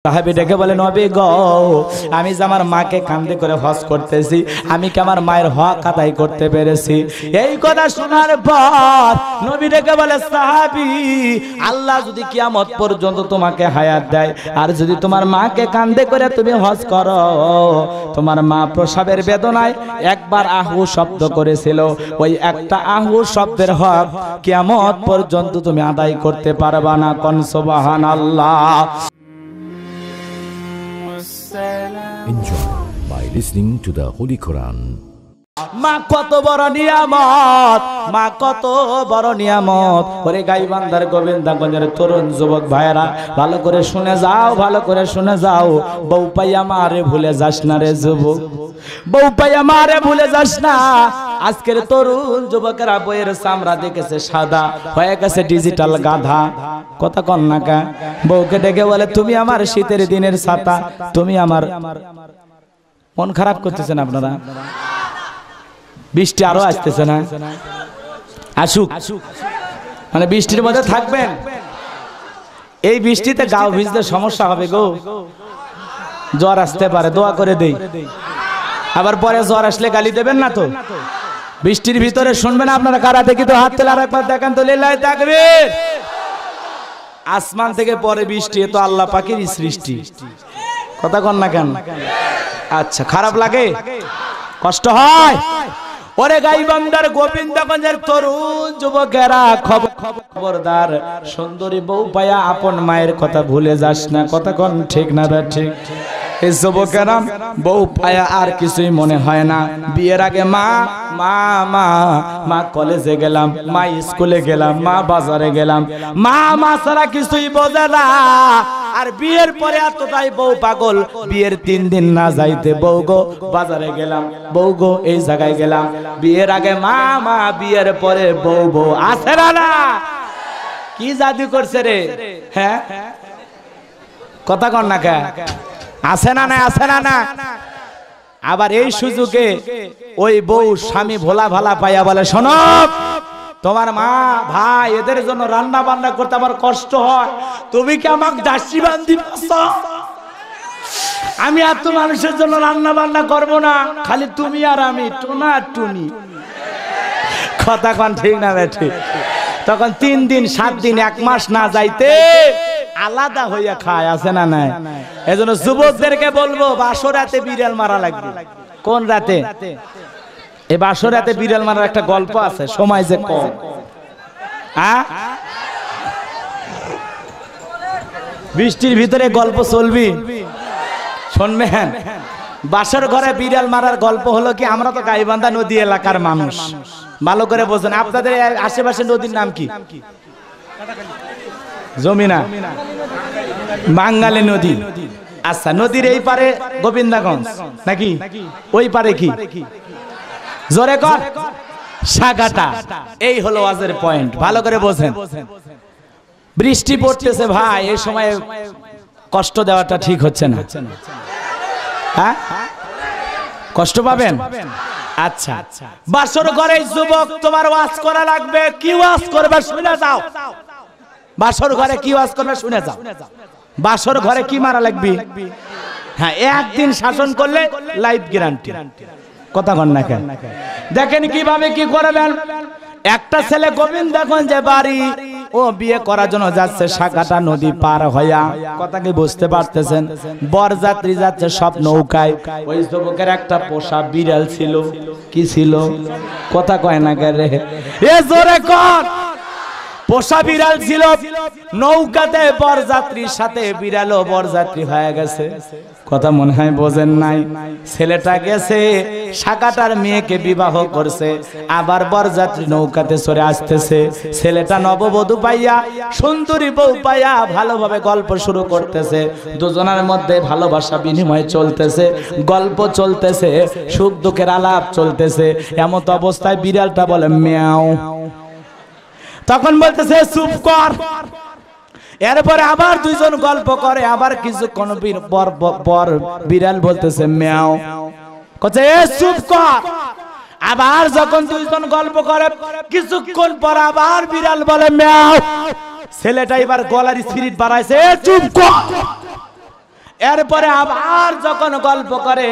সাহাবী ডেকে বলে, নবী গো, আমি যে আমার মাকে কাঁধে করে হজ করতেছি, আমি কি আমার মায়ের হক আদায় করতে পেরেছি? এই কথা শোনার পর নবী ডেকে বলে, সাহাবী, আল্লাহ যদি কিয়ামত পর্যন্ত তোমাকে হায়াত দেয় আর যদি তোমার মাকে কাঁধে করে তুমি হজ করো, তোমার মা প্রসবের বেদনায় একবার আহু শব্দ করেছিল, ওই একটা আহু শব্দের হক কিয়ামত পর্যন্ত তুমি আদায় করতে পারবা না। কোন সুবহানাল্লাহ। Enjoy by listening to the Holy Quran. মা কত বড় নিয়ামত, মা কত বড় নিয়ামত। ওরে গাইবান্ধার গোবিন্দগঞ্জের তরুণ যুবক ভাইরা, ভালো করে শুনে যাও, ভালো করে শুনে যাও। বউ পাইয়া মারে ভুলে যাস না রে যুবক, বউ পাইয়া মারে ভুলে যাস না। আজকের তরুণ যুবকেরা বইয়ের চামড়া দেখেছে সাদা, হয়ে গেছে ডিজিটাল গাধা। কথা কন না কা? বউকে ডেকে বলে, তুমি আমার শীতের দিনের ছাতা, তুমি আমার। মন খারাপ করতেছেন আপনারা? বৃষ্টি আরো আসতেছে না, আসুক, মানে বৃষ্টির মধ্যে থাকবেন। এই বৃষ্টিতে গাও ভিজতে সমস্যা হবে গো, জ্বর আসতে পারে, দোয়া করে দেই। আবার পরে জ্বর আসলে গালি দেবেন না তো? বৃষ্টির ভিতরে শুনবেন আপনারা কারা দেখি তো হাত তোলা, আরেকবার দেখান তো, লিল্লাহি তাকবীর। আসমান থেকে পরে বৃষ্টি, এ তো আল্লাহ পাকেরই সৃষ্টি। কথা কন না কেন? আচ্ছা, খারাপ লাগে, কষ্ট হয়? ওরে গাইবান্ধার গোবিন্দগঞ্জের তরুণ যুবকেরা, খবরদার, সুন্দরী বউ পায়া আপন মায়ের কথা ভুলে যাস না। কথা কন ঠিক না? ঠিক। এই যুবকেরা বউ পায়া আর কিছুই মনে হয় না। বিয়ের আগে মা মা মা মা কলেজে গেলাম, মা স্কুলে গেলাম, মা বাজারে গেলাম, মা মা ছাড়া কিছুই বোঝে না। আর বিয়ের পরে এতটাই বউ পাগল, বিয়ের 3 দিন না যাইতে, বউ গো বাজারে গেলাম, বউ গো এই জায়গায় গেলাম। বিয়ের আগে মা মা, বিয়ের পরে বউ বউ। আছে না? কি জাদু করছে রে? হ্যাঁ, কথা কন না কে? আছে না? না আছে না? আবার এই সুযোগে ওই বউ স্বামী ভোলা ভালা পাইয়া বলে, শোনো, তোমার মা ভাই এদের জন্য রান্না বান্না করতে আমার কষ্ট হয়, তুমি কি আমাকে দাসী বান্দি পাচ্ছ? আমি এত মানুষের জন্য রান্না বান্না করবো না, খালি তুমি আর আমি, টোনা টুনি। কথা কন ঠিক না? ঠিক। তখন 3 দিন 7 দিন 1 মাস না যাইতে আলাদা হইয়া খায়। আছে না? নাই। এজন্য যুবকদেরকে বলবো, বাসর রাতে বিড়াল মারা লাগবে। কোন রাতে? এই বাসর রাতে বিড়াল মারার একটা গল্প আছে, সময় যে কম। বৃষ্টির ভিতরে গল্প চলবি, শুনবেন। বাসর ঘরে বিড়াল মারার গল্প হলো কি, আমরা তো গাইবান্ধা নদী এলাকার মানুষ, ভালো করে বোঝেন। আপনাদের আশেপাশে নদীর নাম কি? যমুনা, বাঙ্গালী নদী। আচ্ছা, নদীর এই পারে গোবিন্দগঞ্জ নাকি? ওই পারে কি? জোরে কর। সাগাটা। এই হলো ওয়াজের পয়েন্ট, ভালো করে বোঝেন। বৃষ্টি পড়তেছে ভাই, এই সময় কষ্ট দেওয়াটা ঠিক হচ্ছে না। হ্যাঁ, কষ্ট পাবেন। আচ্ছা, বাসর ঘরে যুবক, তোমার ওয়াজ করা লাগবে। কি ওয়াজ করবে শুনে যাও। বাসর ঘরে কি ওয়াজ করবে শুনে যাও। বাসর ঘরে কি মারা লাগবে? হ্যাঁ, একদিন শাসন করলে লাইফ গ্যারান্টি। কথা কন না কেন? দেখেন কিভাবে কি করবেন। একটা ছেলে গোবিন্দগঞ্জে বাড়ি, ও বিয়ে করার জন্য যাচ্ছে সাগাটা নদী পার হইয়া। কথা কি বুঝতে পারতেছেন? বরযাত্রী যাচ্ছে সব নৌকায়। ওই যুবকের একটা পোষা বিড়াল ছিল। কি ছিল? কথা কয় না কে রে? এ জোরে কর। পোষা বিড়াল ছিল নৌকাতে, বরযাত্রীর সাথে বিড়ালও বরযাত্রী হয়ে গেছে। কথা মনে হয় বোঝেন নাই। ছেলেটা গেছে সাকাটার মেয়েকে বিবাহ করছে, আবার বরযাত্রী নৌকাতে চড়ে আসতেছে। ছেলেটা নববধূ পাইয়া, সুন্দরী বউ পাইয়া ভালোভাবে গল্প শুরু করতেছে। দুজনের মধ্যে ভালোবাসা বিনিময় চলতেছে, গল্প চলতেছে, সুখ দুঃখের আলাপ চলতেছে। এমত অবস্থায় বিড়ালটা বলে মিয়াও। তখন বলতেছে চুপ কর। এরপরে আবার দুইজন গল্প করে, আবার কিছুক্ষণ পর বিড়াল বলতেছে মিয়াও। কচ্ছে চুপ কর। আবার যখন দুইজন গল্প করে, কিছুক্ষণ পর আবার বিড়াল বলে মিয়াও। ছেলেটা এবার গলার স্পিরিট বাড়াইছে, চুপ কর। এরপরে আবার যখন গল্প করে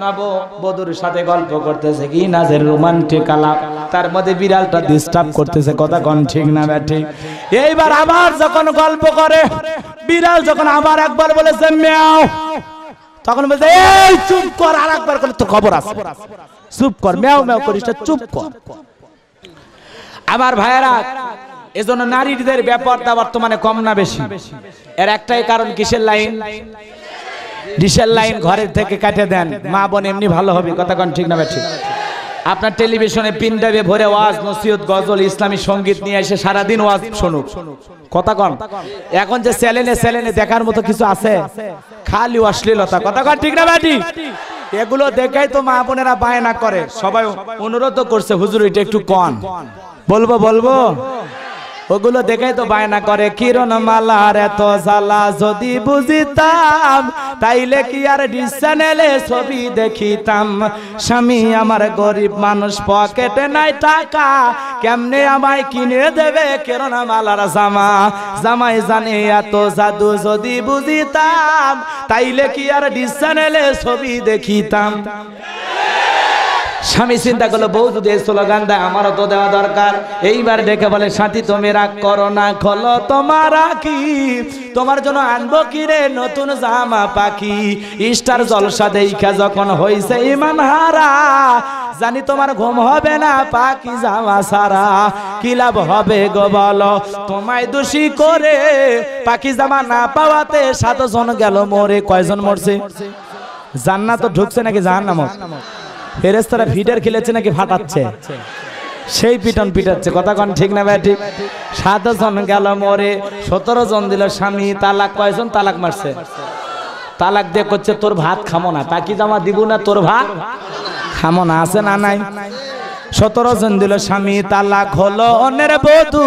নববধূর সাথে গল্প করতেছে কি নাজের রোমান্টিক আলাপ, তার মধ্যে বিড়ালটা ডিস্টার্ব করতেছে, কথা কোন ঠিক না ঠিক। এইবার আবার যখন গল্প করে বিড়াল যখন আবার একবার বলেছে মিয়াও, তখন বলছে এই চুপ কর, আর একবার করলে তো খবর আছে, চুপ কর, মিয়াও মিয়াও করিস না, চুপ কর। আমার ভাইয়েরা, এজন্য নারীদের ব্যাপারটা বর্তমানে কম না বেশি? এর একটাই কারণ, কিসের লাইন? ডিশের লাইন ঘরের থেকে কেটে দেন, মা বোন এমনি ভালো হবে, কথা কোন ঠিক না ঠিক। আপনার টেলিভিশনে পিন ড্রাইভে ভরে ওয়াজ নসিহত গজল ইসলামী সঙ্গীত নিয়ে এসে সারাদিন ওয়াজ শুনুক, কথা কোন। এখন যে চ্যানেলে দেখার মতো কিছু আছে? খালি অশ্লীলতা, কথা কোন ঠিক না ঠিক। এগুলো দেখাই তো মা বোনেরা বায়না করে, সবাই অনুরোধ করছে হুজুর এটা একটু কন, বলবো ওগুলো দেখাই তো বায়না করে। কিরণ মালার এত জ্বালা যদি বুঝিতাম, তাইলে কি আর ডিশ চ্যানেলে ছবি দেখিতাম। স্বামী আমার গরিব মানুষ, পকেটে নাই টাকা, কেমনে আমায় কিনে দেবে কিরণ মালার জামা। জামাই জানে এত জাদু যদি বুঝিতাম, তাইলে কি আর ডিশ চ্যানেলে ছবি দেখিতাম। স্বামী চিন্তা করলো বউ যদি এই স্লোগান দেয় আমারও তো দেওয়া দরকার। এইবার ডেকে বলে সাথী তুমি রাগ করো না, খোলো তোমার কি, তোমার জন্য আনবো কিরে নতুন জামা পাখি। স্টার জলসা দেখা যখন হইছে ইমান হারা, জানি তোমার ঘুম হবে না পাখি জামা সারা। কি লাভ হবে গো বলো তোমায় দোষী করে, পাখি জামা না পাওয়াতে 7 জন গেল মরে। কয়জন মরছে? জান্নাত ঢুকছে নাকি জাহান্নাম? ফেরেশতারা ফিটার খেলেছে নাকি ফাটাচ্ছে? সেই পিটন পিটাচ্ছে, কথা কোন ঠিক না ঠিক। 7 জন গেল মরে, 17 জন দিল স্বামী তালাক। কয়জন তালাক মারছে? তালাক দিয়ে করছে তোর ভাত খামো না, পাখি জামা দিব না, তোর ভাত খামো না, আছে না নাই? 17 জন দিল স্বামী তালাক, হলো অন্যের বধূ।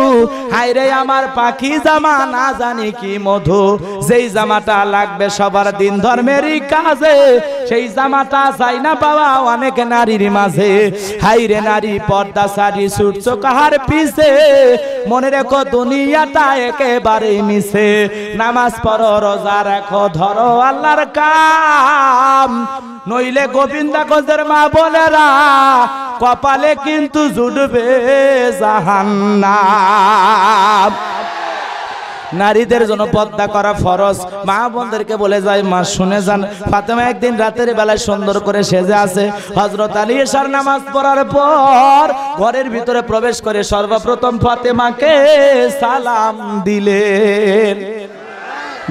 হায়রে আমার পাখি জামা না জানি কি মধু। যেই জামাটা লাগবে সবার দিন ধর্মেরই কাজে, সেই জামাটা চাই না পাওয়া অনেক নারীর মাঝে। হায়রে নারী পর্দা সারি ছুটছো কাহার পিছে, মনে রেখো দুনিয়াটা একেবারে মিছে। নামাজ পড়ো রোজা রাখো ধরো আল্লাহর কাম, নইলে গোবিন্দা গজের মা বোনেরা কপালে কিন্তু জুটবে জাহান্নাম। নারীদের জন্য পর্দা করা ফরজ। মা বোনদেরকে বলে যায়, মা শুনে যান, ফাতেমা একদিন রাতের বেলায় সুন্দর করে সেজে আছে। হযরত আলী এশার নামাজ পড়ার পর ঘরের ভিতরে প্রবেশ করে সর্বপ্রথম ফাতেমাকে সালাম দিলেন।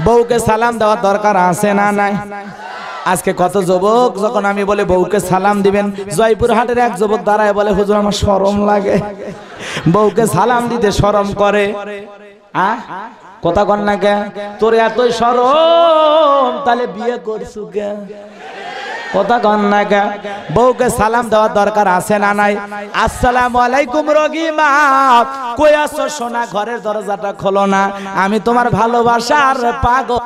বউকে সালাম দেওয়ার দরকার আছে না নাই? আজকে কত যুবক যখন আমি বলে বউকে সালাম দিবেন, জয়পুরহাটের এক যুবক দাঁড়ায় বলে হুজুর আমার শরম লাগে, বউকে সালাম দিতে শরম করে। কথা কন না কে? তোর এতই শরম তাহলে বিয়ে করছু কে? কথা কন না কে? বউকে সালাম দেওয়ার দরকার আছে না নাই? আসসালামু আলাইকুম রগিমা, কই আছো সোনা, ঘরের দরজাটা খোলো না, আমি তোমার ভালোবাসার পাগল।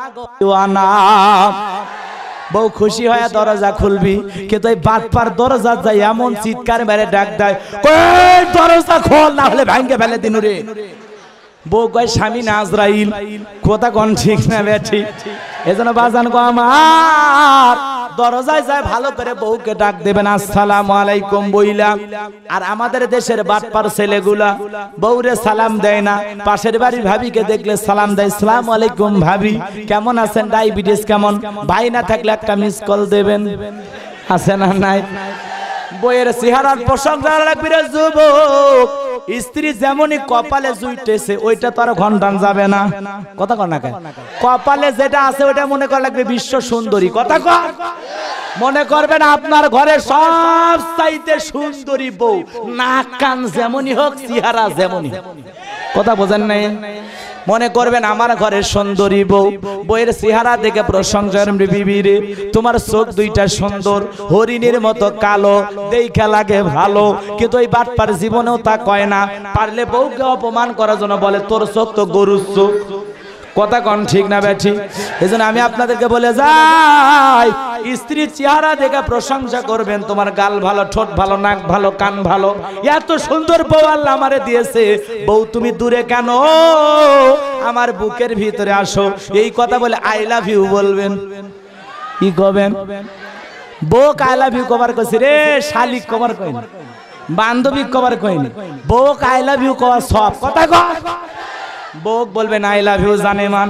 বউ খুশি হয়ে দরজা খুলবি, কিন্তু এই বাটপার দরজা যাই এমন চিৎকার মেরে ডাক দেয়, কই দরজা খোল না হলে ভাঙ্গে ফেলে দিনু রে। বউ কয় স্বামী না আজরাইল, কথা কোন ঠিক না বেঠি। এজন্য বাজান গো আমার, দরজায় যায় ভালো করে বউকে ডাক দেবেন আসসালামু আলাইকুম বইলা। আর আমাদের দেশের বাটপার ছেলেগুলা বউরে সালাম দেয় না, পাশের বাড়ির ভাবিকে দেখলে সালাম দেয়, আসসালামু আলাইকুম ভাবি কেমন আছেন, ডায়াবেটিস কেমন? ভাই না থাকলে একটা মিস কল দেবেন, আছে না নাই? বইয়ের চেহারার প্রশংসা রাখবি রে যুবক। স্ত্রী যেমনই কপালে জুইতেছে ওইটা তো আর ঘন্টান যাবে না, কথা কর না। কপালে যেটা আছে ওইটা মনে করা লাগবে বিশ্ব সুন্দরী, কথা কর। মনে করবেন আপনার ঘরে সব চাইতে সুন্দরী বউ, নাক কান যেমনই হোক চেহারা যেমনই হোক, কথা বোঝেন নাই? মনে করবেন আমার ঘরের সুন্দরী বউ, বউয়ের চেহারা দেখে প্রশংসা, বিবি রে তোমার চোখ দুইটা সুন্দর, হরিণের মতো কালো, দেখা লাগে ভালো। কিন্তু এই বাটপার জীবনেও তা কয় না, পারলে বউকে অপমান করার জন্য বলে তোর চোখ তো গরুর চোখ, কথা কন ঠিক না বেঠি। এজন্য আমি আপনাদেরকে বলে যাই, স্ত্রীর চেহারা দেখে প্রশংসা করবেন, তোমার গাল ভালো, ঠোঁট ভালো, নাক ভালো, কান ভালো, এত সুন্দর বউ আল্লাহ আমারে দিয়েছে। বউ তুমি দূরে কেন, আমার বুকের ভিতরে আসো, এই কথা বলে আই লাভ ইউ বলবেন। কি কবেন বউ আই লাভ ইউ কভার কইছে রে শালিক কভার কইনি বান্ধবী কভার কইনি বউ আই লাভ ইউ কভার সব কথা কয় বউ বলবেন আই লাভ ইউ জানেমান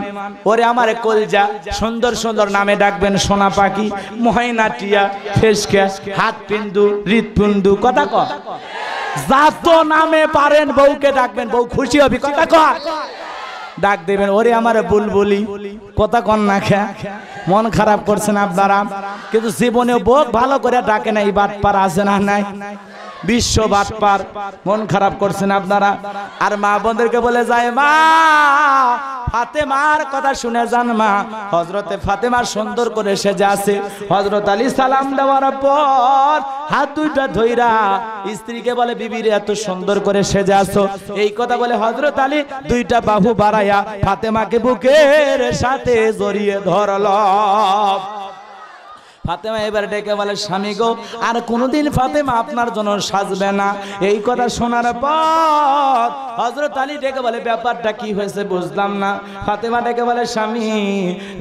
ওরে আমার কলজা সুন্দর সুন্দর নামে ডাকবেন সোনা পাখি ময়না টিয়া ফেসকা হাত পিন্দু হৃৎপিন্দু কথা কয় যত নামে পারেন বউকে ডাকবেন বউ খুশি হবে কথা কয় ডাক দেবেন ওরে আমার বুলবুলি কথা কন না খা মন খারাপ করছেন আপনারা কিন্তু জীবনে বউ ভালো করে ডাকে না এই বাটপার আছে না নাই বিশ্ব বাটপার মন খারাপ করছেন আপনারা আর মা বোনদেরকে বলে যায় মা ফাতেমার কথা শুনে যান মা হযরতে ফাতেমা সুন্দর করে সেজে আছে হযরত আলী সালাম দেওয়ার পর হাত দুইটা ধইরা স্ত্রীকে বলে বিবি রে এত সুন্দর করে সেজে আছো এই কথা বলে হযরত আলী দুইটা বাহু বাড়ায়া ফাতেমাকে বুকের সাথে জড়িয়ে ধরল ফাতেমা এবার ডেকে বলে স্বামী গো আর কোনোদিন ফাতেমা আপনার জন্য সাজবে না এই কথা শোনার পর হযরত আলী ডেকে বলে ব্যাপারটা কি হয়েছে বুঝলাম না ফাতেমা ডেকে বলে স্বামী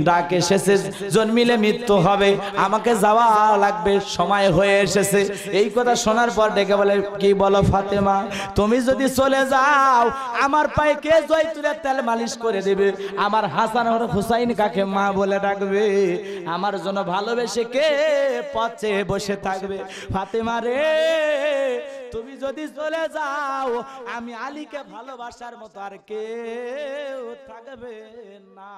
ডাক এসেছে জন্মিলে মৃত্যু হবে আমাকে যাওয়া লাগবে সময় হয়ে এসেছে এই কথা শোনার পর ডেকে বলে কি বলো ফাতেমা তুমি যদি চলে যাও আমার পায়ে কে জয়তুলের তেল মালিশ করে দেবে আমার হাসান আর হুসাইন কাকে মা বলে ডাকবে আমার জন্য ভালোবেসে কে পথে বসে থাকবে ফাতেমা রে তুমি যদি চলে যাও আমি আলীকে ভালোবাসার মতো আর কেউ থাকবে না।